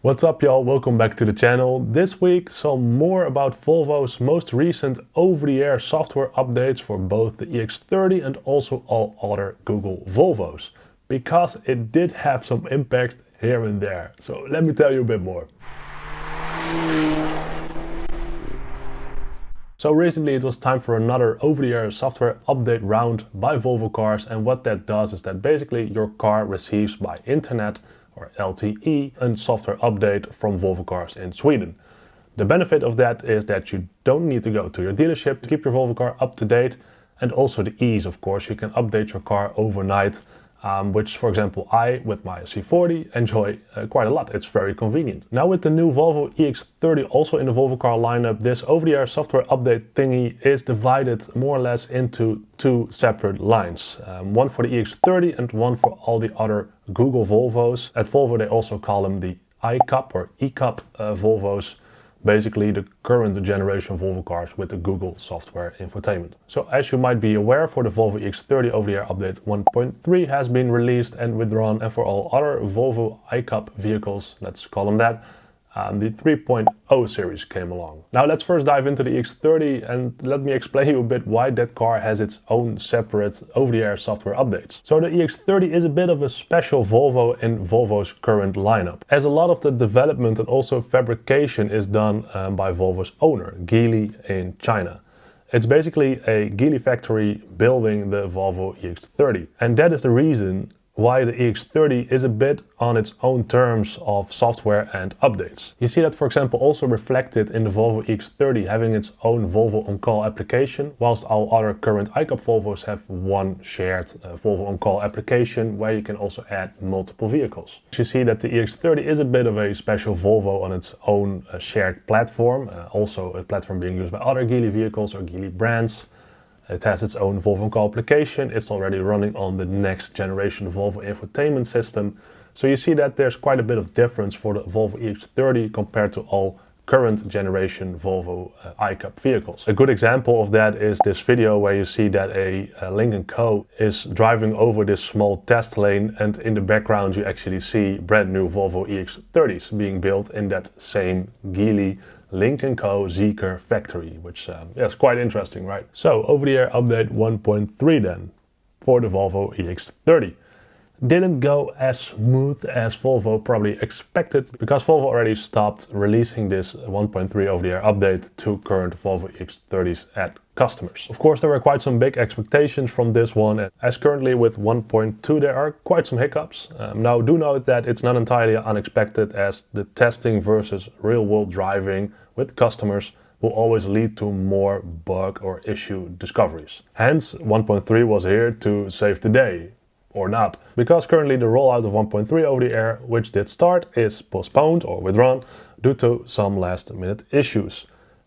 What's up y'all, welcome back to the channel. This week some more about Volvo's most recent over-the-air software updates for both the EX30 and also all other Google Volvos. Because it did have some impact here and there. So let me tell you a bit more. So recently it was time for another over-the-air software update round by Volvo cars, and what that does is that basically your car receives by internet or LTE a software update from Volvo cars in Sweden. The benefit of that is that you don't need to go to your dealership to keep your Volvo car up to date, and also the ease, of course. You can update your car overnight, which for example I with my C40 enjoy quite a lot. It's very convenient. Now with the new Volvo EX30 also in the Volvo car lineup, this over-the-air software update thingy is divided more or less into two separate lines. One for the EX30 and one for all the other Google Volvos. At Volvo they also call them the iCup or eCup Volvos. Basically the current generation Volvo cars with the Google software infotainment. So as you might be aware, for the Volvo EX30 over-the-air update 1.3 has been released and withdrawn, and for all other Volvo iCup vehicles, let's call them that, the 3.0 series came along. Now let's first dive into the EX30 and let me explain you a bit why that car has its own separate over-the-air software updates. So the EX30 is a bit of a special Volvo in Volvo's current lineup, as a lot of the development and also fabrication is done by Volvo's owner, Geely in China. It's basically a Geely factory building the Volvo EX30, and that is the reason why the EX30 is a bit on its own terms of software and updates. You see that for example also reflected in the Volvo EX30 having its own Volvo On-Call application, whilst all other current iCup Volvos have one shared Volvo On-Call application where you can also add multiple vehicles. You see that the EX30 is a bit of a special Volvo on its own shared platform, also a platform being used by other Geely vehicles or Geely brands. It has its own Volvo On-Call application. It's already running on the next generation Volvo infotainment system. So you see that there's quite a bit of difference for the Volvo EX30 compared to all current generation Volvo iCup vehicles. A good example of that is this video where you see that a Lynk&Co is driving over this small test lane, and in the background you actually see brand new Volvo EX30s being built in that same Geely Lynk&Co Zeekr factory, which is quite interesting, right? So over-the-air update 1.3 then for the Volvo EX30. Didn't go as smooth as Volvo probably expected, because Volvo already stopped releasing this 1.3 over-the-air update to current Volvo EX30s at customers. Of course there were quite some big expectations from this one, as currently with 1.2 there are quite some hiccups. Now do note that it's not entirely unexpected, as the testing versus real-world driving with customers will always lead to more bug or issue discoveries. Hence 1.3 was here to save the day. Or not, because currently the rollout of 1.3 over the air, which did start, is postponed or withdrawn due to some last minute issues.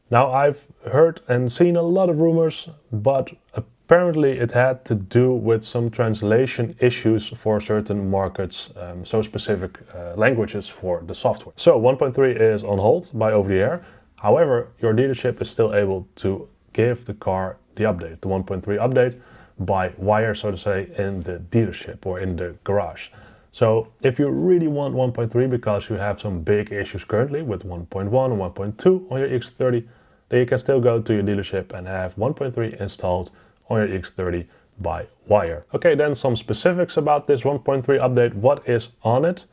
Now I've heard and seen a lot of rumors, but apparently it had to do with some translation issues for certain markets, so specific languages for the software. So 1.3 is on hold by over the air. However, your dealership is still able to give the car the update, the 1.3 update, by wire, so to say, in the dealership or in the garage. So if you really want 1.3 because you have some big issues currently with 1.1 and 1.2 on your EX30, then you can still go to your dealership and have 1.3 installed on your EX30 by wire. Okay, then some specifics about this 1.3 update. What is on it?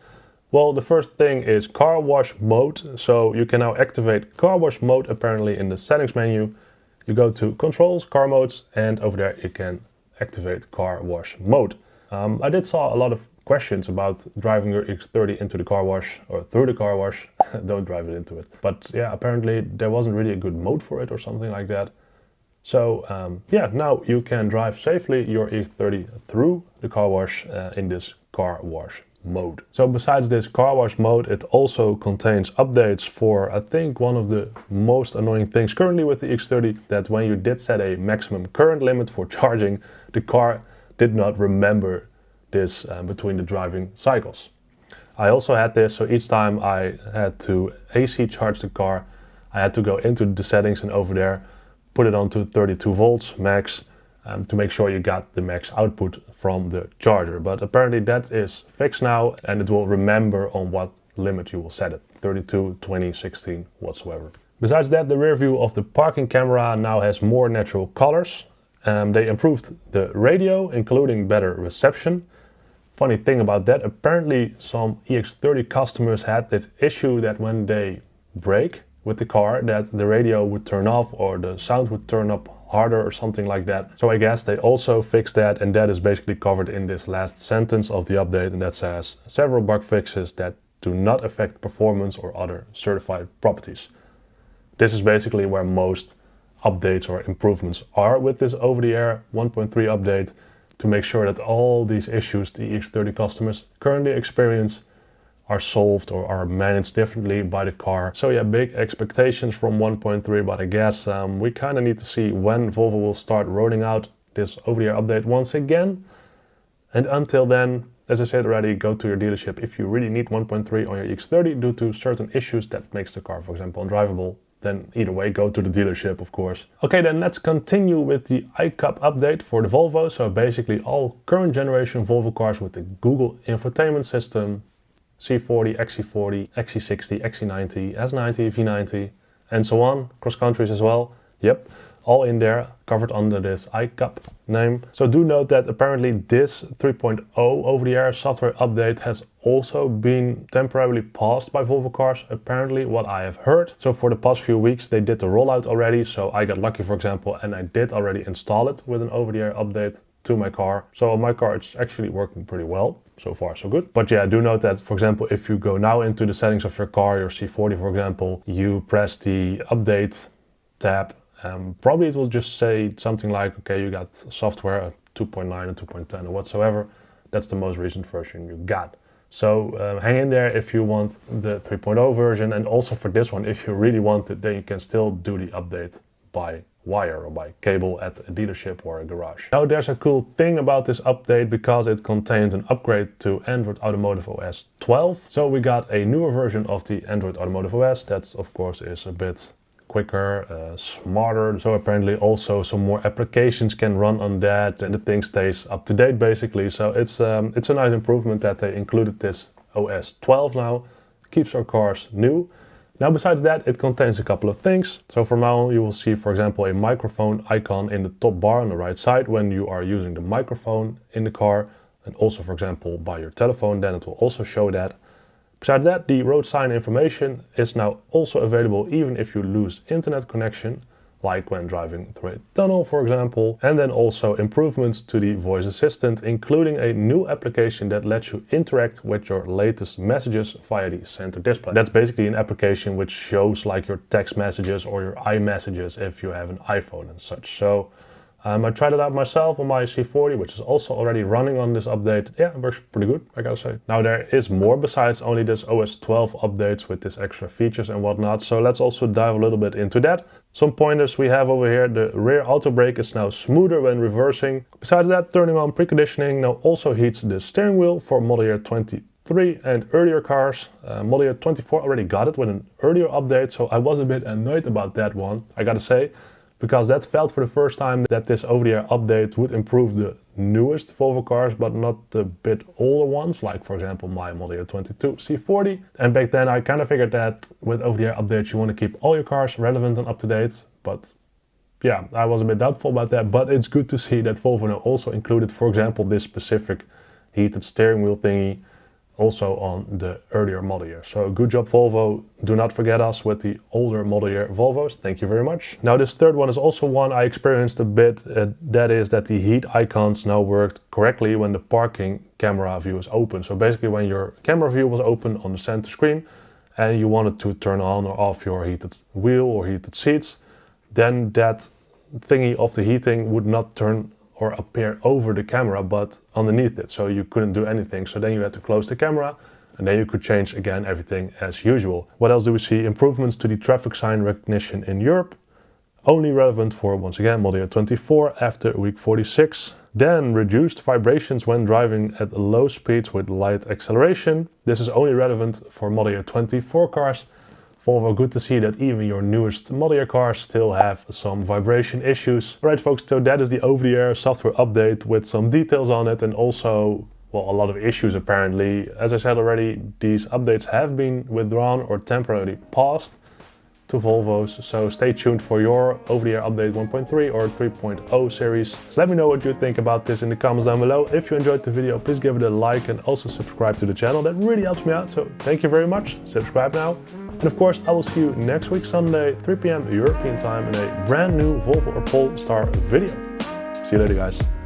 Well, the first thing is car wash mode. So you can now activate car wash mode apparently in the settings menu. You go to controls, car modes, and over there you can activate car wash mode. I did saw a lot of questions about driving your EX30 into the car wash or through the car wash. Don't drive it into it. But yeah, apparently there wasn't really a good mode for it or something like that. So yeah, now you can drive safely your EX30 through the car wash in this car wash mode. So besides this car wash mode, it also contains updates for, I think, one of the most annoying things currently with the EX30, that when you did set a maximum current limit for charging, the car did not remember this between the driving cycles. I also had this, so each time I had to AC charge the car, I had to go into the settings and over there put it onto 32 volts max, to make sure you got the max output from the charger. But apparently that is fixed now, and it will remember on what limit you will set it, 32, 20, 16, whatsoever. Besides that, the rear view of the parking camera now has more natural colors. They improved the radio, including better reception. Funny thing about that, apparently some EX30 customers had this issue that when they brake with the car, that the radio would turn off or the sound would turn up harder or something like that. So I guess they also fixed that, and that is basically covered in this last sentence of the update, and that says several bug fixes that do not affect performance or other certified properties. This is basically where most updates or improvements are with this over-the-air 1.3 update, to make sure that all these issues the EX30 customers currently experience are solved or are managed differently by the car. So yeah, big expectations from 1.3, but I guess we kind of need to see when Volvo will start rolling out this over-the-air update once again. And until then, as I said already, go to your dealership if you really need 1.3 on your EX30 due to certain issues that makes the car, for example, undrivable. Then either way, go to the dealership, of course. Okay, then let's continue with the iCup update for the Volvo. So basically all current generation Volvo cars with the Google infotainment system, C40, XC40, XC60, XC90, S90, V90, and so on, cross countries as well. Yep, all in there, covered under this iCup name. So do note that apparently this 3.0 over-the-air software update has also been temporarily paused by Volvo cars, apparently, what I have heard. So for the past few weeks they did the rollout already, so I got lucky, for example, and I did already install it with an over-the-air update to my car. So on my car it's actually working pretty well. So far so good. But yeah, do note that, for example, if you go now into the settings of your car, your C40 for example, you press the update tab, probably it will just say something like, okay, you got software 2.9 and 2.10 or whatsoever. That's the most recent version you got. So hang in there if you want the 3.0 version, and also for this one, if you really want it, then you can still do the update by wire or by cable at a dealership or a garage. Now there's a cool thing about this update because it contains an upgrade to Android Automotive OS 12. So we got a newer version of the Android Automotive OS that of course is a bit quicker, smarter. So apparently also some more applications can run on that and the thing stays up to date basically. So it's a nice improvement that they included this OS 12 now. Keeps our cars new. Now besides that, it contains a couple of things. So for now you will see, for example, a microphone icon in the top bar on the right side when you are using the microphone in the car, and also for example by your telephone, then it will also show that. Besides that, the road sign information is now also available even if you lose internet connection, like when driving through a tunnel for example. And then also improvements to the voice assistant, including a new application that lets you interact with your latest messages via the center display. That's basically an application which shows like your text messages or your iMessages if you have an iPhone and such. So I tried it out myself on my C40, which is also already running on this update. Yeah, it works pretty good, I gotta say. Now there is more besides only this OS 12 updates with this extra features and whatnot. So let's also dive a little bit into that. Some pointers we have over here. The rear auto brake is now smoother when reversing. Besides that, turning on preconditioning now also heats the steering wheel for model year 23 and earlier cars. Model year 24 already got it with an earlier update, so I was a bit annoyed about that one, I gotta say. Because that felt for the first time that this over-the-air update would improve the newest Volvo cars, but not the bit older ones, like for example my model year 22 C40. And back then I kind of figured that with over-the-air updates you want to keep all your cars relevant and up to date. But yeah, I was a bit doubtful about that, but it's good to see that Volvo now also included, for example, this specific heated steering wheel thingy also on the earlier model year. So good job Volvo. Do not forget us with the older model year Volvos. Thank you very much. Now this third one is also one I experienced a bit. That is that the heat icons now worked correctly when the parking camera view is open. So basically when your camera view was open on the center screen and you wanted to turn on or off your heated wheel or heated seats, then that thingy of the heating would not turn or appear over the camera but underneath it, so you couldn't do anything. So then you had to close the camera and then you could change again everything as usual. What else do we see? Improvements to the traffic sign recognition in Europe, only relevant for, once again, model year 24 after week 46. Then reduced vibrations when driving at low speeds with light acceleration. This is only relevant for model year 24 cars. Volvo, good to see that even your newest model year cars still have some vibration issues. Alright folks, so that is the over-the-air software update with some details on it, and also well, a lot of issues apparently. As I said already, these updates have been withdrawn or temporarily paused to Volvos, so stay tuned for your over-the-air update 1.3 or 3.0 series. So let me know what you think about this in the comments down below. If you enjoyed the video, please give it a like and also subscribe to the channel. That really helps me out, so thank you very much. Subscribe now. And of course, I will see you next week Sunday, 3 p.m. European time in a brand new Volvo or Polestar video. See you later, guys.